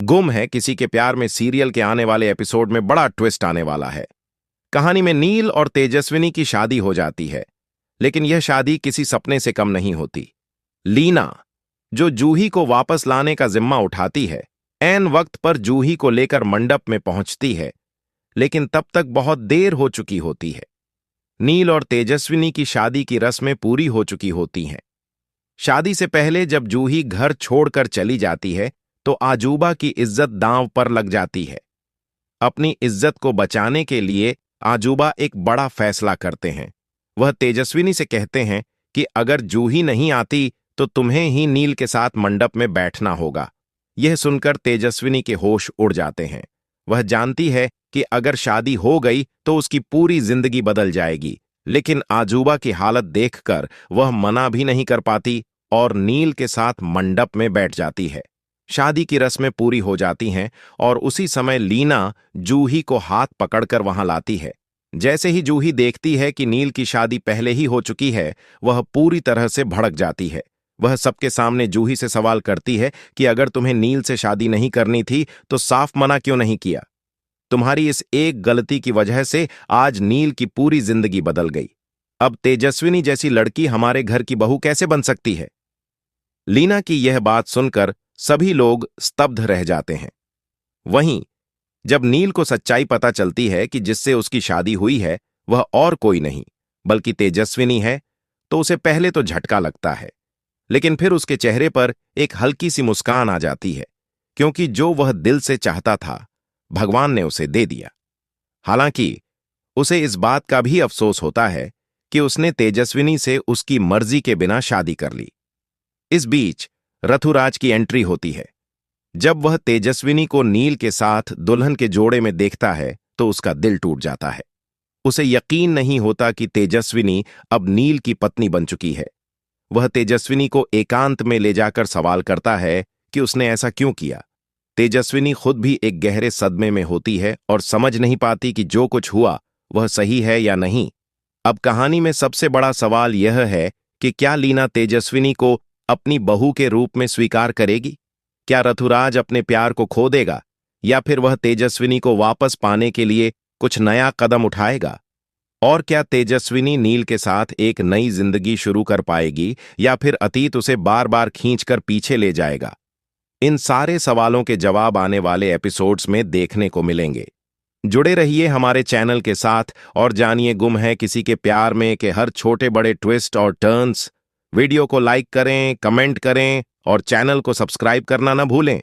गुम है किसी के प्यार में सीरियल के आने वाले एपिसोड में बड़ा ट्विस्ट आने वाला है। कहानी में नील और तेजस्विनी की शादी हो जाती है, लेकिन यह शादी किसी सपने से कम नहीं होती। लीना, जो जूही को वापस लाने का जिम्मा उठाती है, ऐन वक्त पर जूही को लेकर मंडप में पहुंचती है, लेकिन तब तक बहुत देर हो चुकी होती है। नील और तेजस्विनी की शादी की रस्में पूरी हो चुकी होती हैं। शादी से पहले जब जूही घर छोड़कर चली जाती है, तो आजूबा की इज्जत दांव पर लग जाती है। अपनी इज्जत को बचाने के लिए आजूबा एक बड़ा फैसला करते हैं। वह तेजस्विनी से कहते हैं कि अगर जूही नहीं आती तो तुम्हें ही नील के साथ मंडप में बैठना होगा। यह सुनकर तेजस्विनी के होश उड़ जाते हैं। वह जानती है कि अगर शादी हो गई तो उसकी पूरी जिंदगी बदल जाएगी, लेकिन आजूबा की हालत देखकर वह मना भी नहीं कर पाती और नील के साथ मंडप में बैठ जाती है। शादी की रस्में पूरी हो जाती हैं और उसी समय लीना जूही को हाथ पकड़कर वहां लाती है। जैसे ही जूही देखती है कि नील की शादी पहले ही हो चुकी है, वह पूरी तरह से भड़क जाती है। वह सबके सामने जूही से सवाल करती है कि अगर तुम्हें नील से शादी नहीं करनी थी तो साफ मना क्यों नहीं किया? तुम्हारी इस एक गलती की वजह से आज नील की पूरी जिंदगी बदल गई। अब तेजस्विनी जैसी लड़की हमारे घर की बहू कैसे बन सकती है? लीना की यह बात सुनकर सभी लोग स्तब्ध रह जाते हैं। वहीं जब नील को सच्चाई पता चलती है कि जिससे उसकी शादी हुई है वह और कोई नहीं बल्कि तेजस्विनी है, तो उसे पहले तो झटका लगता है, लेकिन फिर उसके चेहरे पर एक हल्की सी मुस्कान आ जाती है, क्योंकि जो वह दिल से चाहता था भगवान ने उसे दे दिया। हालांकि उसे इस बात का भी अफसोस होता है कि उसने तेजस्विनी से उसकी मर्जी के बिना शादी कर ली। इस बीच रथुराज की एंट्री होती है। जब वह तेजस्विनी को नील के साथ दुल्हन के जोड़े में देखता है तो उसका दिल टूट जाता है। उसे यकीन नहीं होता कि तेजस्विनी अब नील की पत्नी बन चुकी है। वह तेजस्विनी को एकांत में ले जाकर सवाल करता है कि उसने ऐसा क्यों किया। तेजस्विनी खुद भी एक गहरे सदमे में होती है और समझ नहीं पाती कि जो कुछ हुआ वह सही है या नहीं। अब कहानी में सबसे बड़ा सवाल यह है कि क्या लीना तेजस्विनी को अपनी बहू के रूप में स्वीकार करेगी? क्या रथुराज अपने प्यार को खो देगा, या फिर वह तेजस्विनी को वापस पाने के लिए कुछ नया कदम उठाएगा? और क्या तेजस्विनी नील के साथ एक नई जिंदगी शुरू कर पाएगी, या फिर अतीत उसे बार बार खींचकर पीछे ले जाएगा? इन सारे सवालों के जवाब आने वाले एपिसोड्स में देखने को मिलेंगे। जुड़े रहिए हमारे चैनल के साथ और जानिए गुम है किसी के प्यार में के हर छोटे बड़े ट्विस्ट और टर्न्स। वीडियो को लाइक करें, कमेंट करें और चैनल को सब्सक्राइब करना न भूलें।